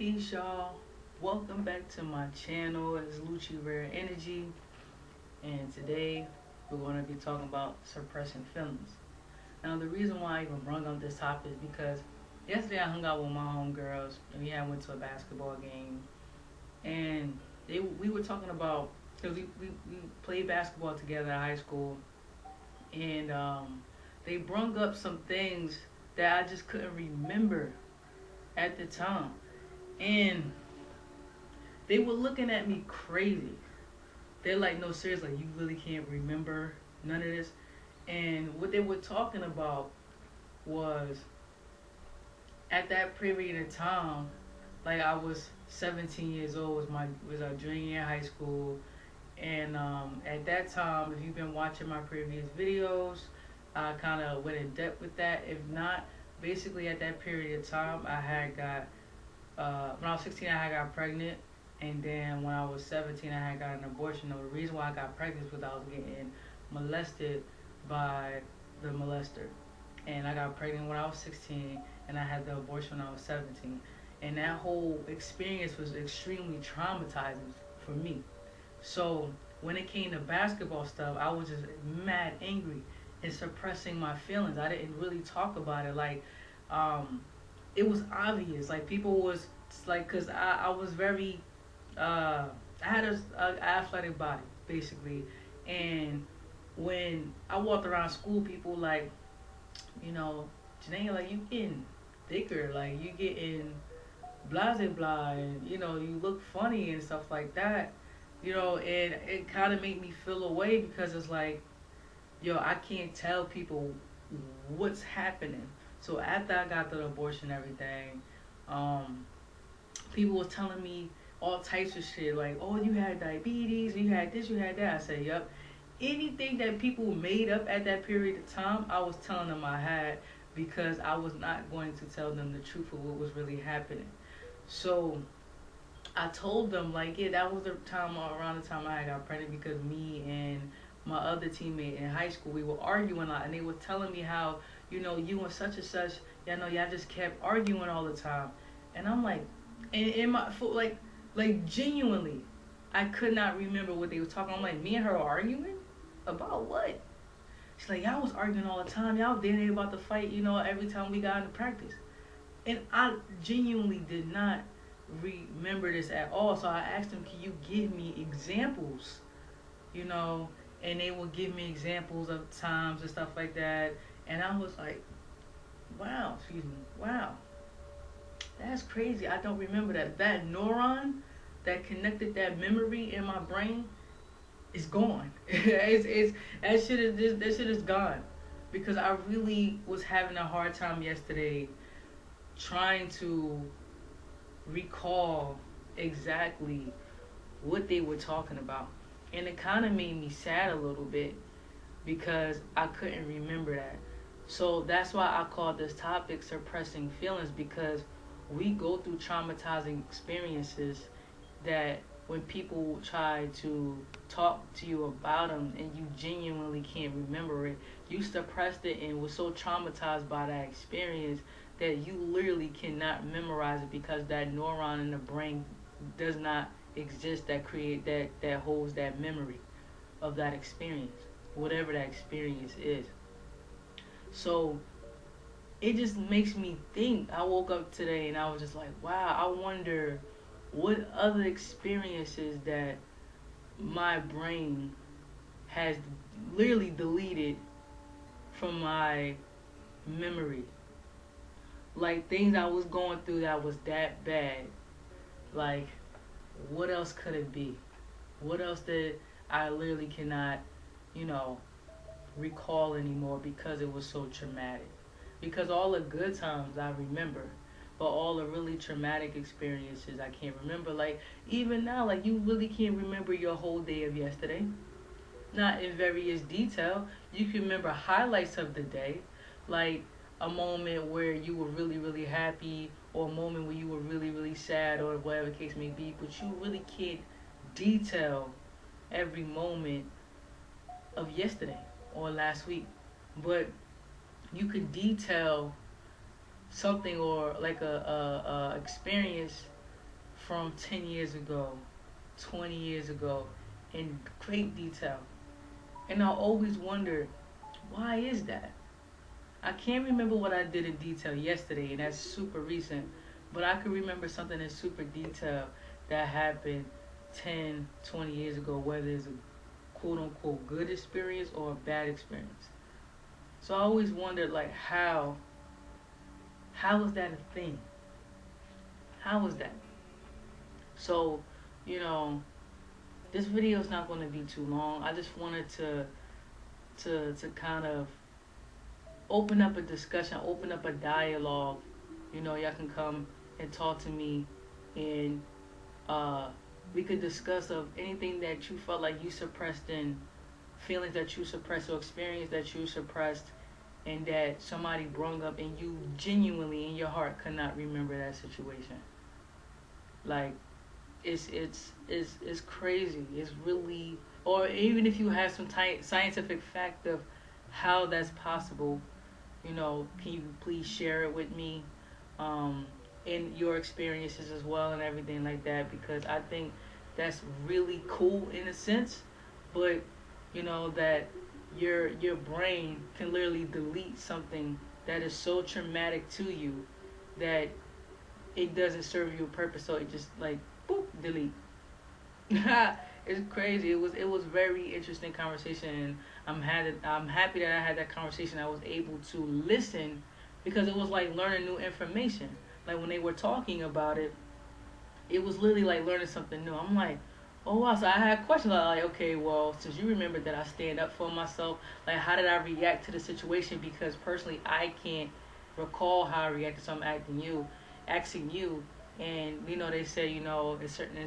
Peace, y'all. Welcome back to my channel. It's Lucci Rare Energy, and today we're going to be talking about suppressing feelings. Now, the reason why I even brought up this topic is because yesterday I hung out with my homegirls, and went to a basketball game, and we were talking about because we played basketball together in high school, and they brung up some things that I just couldn't remember at the time. And they were looking at me crazy. They're like, no, seriously, like, you really can't remember none of this. And what they were talking about was at that period of time, like I was 17 years old, was a junior year in high school. And at that time, if you've been watching my previous videos, I kind of went in depth with that. If not, basically at that period of time, I had got when I was 16, I had got pregnant, and then when I was 17, I had got an abortion. Now, the reason why I got pregnant is because I was getting molested by the molester, and I got pregnant when I was 16, and I had the abortion when I was 17, and that whole experience was extremely traumatizing for me. So when it came to basketball stuff, I was just mad angry and suppressing my feelings. I didn't really talk about it. Like, it was obvious. Like, people was like, cause I was very, I had a athletic body basically, and when I walked around school, people like, Jenaya, like, you getting thicker, like you getting blah blah blah, and you look funny and stuff like that, and it kind of made me feel away because it's like, yo, I can't tell people what's happening. So after I got the abortion and everything, people was telling me all types of shit, like, oh, you had diabetes, you had this, you had that. I said, yep. Anything that people made up at that period of time, I was telling them I had, because I was not going to tell them the truth of what was really happening. So I told them, like, yeah, that was the time, around the time I got pregnant, because me and my other teammate in high school, we were arguing a lot, and they were telling me how, you and such and such, y'all just kept arguing all the time. And I'm like, and in my, like genuinely, I could not remember what they were talking. I'm like, me and her arguing? About what? She's like, y'all was arguing all the time. Y'all there about to fight, every time we got into practice. And I genuinely did not remember this at all. So I asked them, can you give me examples? And they would give me examples of times and stuff like that. And I was like, wow, that's crazy. I don't remember that. That neuron that connected that memory in my brain is gone. That shit is gone. Because I really was having a hard time yesterday trying to recall exactly what they were talking about. And it kind of made me sad a little bit because I couldn't remember that. So that's why I called this topic suppressing feelings, because we go through traumatizing experiences that when people try to talk to you about them and you genuinely can't remember it, you suppressed it and was so traumatized by that experience that you literally cannot memorize it, because that neuron in the brain does not exist that holds that memory of that experience, whatever that experience is. So it just makes me think. I woke up today and I was just like, wow, I wonder what other experiences that my brain has literally deleted from my memory. Like, things I was going through that was that bad. Like, what else could it be? What else that I literally cannot, recall anymore because it was so traumatic? Because all the good times I remember, but all the really traumatic experiences I can't remember. Like, even now, like, you really can't remember your whole day of yesterday. Not in various detail. You can remember highlights of the day, like a moment where you were really, really happy, or a moment where you were really, really sad, or whatever the case may be, but you really can't detail every moment of yesterday or last week. But you could detail something, or like a experience from 10 years ago, 20 years ago in great detail. And I always wondered, why is that? I can't remember what I did in detail yesterday, and that's super recent, but I could remember something in super detail that happened 10, 20 years ago, whether it's a quote unquote good experience or a bad experience. So I always wondered, like, how was that a thing? How was that? So, you know, this video is not going to be too long. I just wanted to kind of open up a discussion, open up a dialogue. You know, y'all can come and talk to me, and uh, we could discuss of anything that you felt like you suppressed, in feelings that you suppressed or experience that you suppressed, and that somebody brung up, and you genuinely in your heart could not remember that situation. Like, it's crazy. It's really, or even if you have some scientific fact of how that's possible, you know, can you please share it with me, um, in your experiences as well and everything like that, because I think that's really cool in a sense, but you know that your brain can literally delete something that is so traumatic to you that it doesn't serve you a purpose, so it just like boop delete. It's crazy. It was very interesting conversation, and I'm happy that I had that conversation. I was able to listen because it was like learning new information. Like when they were talking about it, it was literally like learning something new. I'm like, oh wow. So I had questions like, okay, well, since you remember that I stand up for myself, like how did I react to the situation? Because personally, I can't recall how I reacted. So I'm asking you, and you know they say in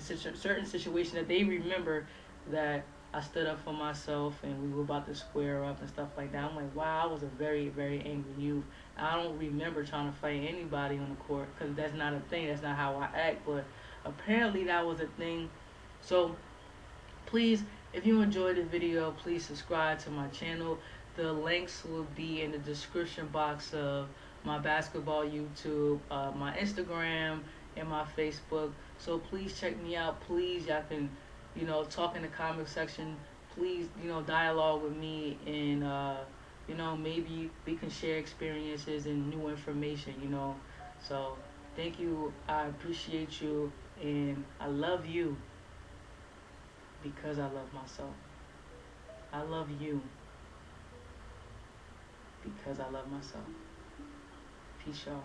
certain situation that they remember that I stood up for myself and we were about to square up and stuff like that. I'm like, wow, I was a very, very angry youth. I don't remember trying to fight anybody on the court because that's not a thing. That's not how I act. But apparently that was a thing. So please, if you enjoyed the video, please subscribe to my channel. The links will be in the description box of my basketball YouTube, my Instagram, and my Facebook. So please check me out. Please, y'all can, talk in the comment section. Please, dialogue with me, and maybe we can share experiences and new information. So thank you. I appreciate you, and I love you because I love myself. I love you because I love myself. Peace, y'all.